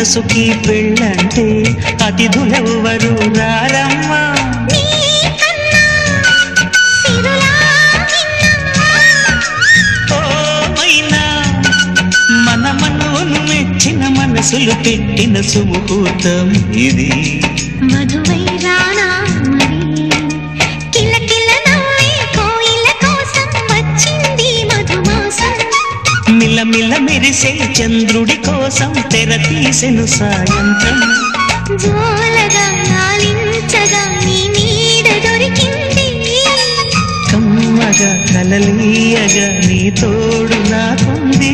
మనసుకి పెళ్ళంటే అతిథులెవ్వరు రారమ్మా. ఓమైనా మన మనవును మెచ్చిన మనసులు పెట్టిన సుముహూర్తం ఇది. మధువై రానా మరి కిల కిల నవ్వే కోయిల కోసం వచ్చింది మధుమాసం. మిలమిల మెరిసే చంద్రుడి కోసం తెర తీసెను సాయంత్రం. జోలగా లాలించగా నీ నీడ దొరికింది. కమ్మగా కలలీయగా నీ తోడు నాకుంది.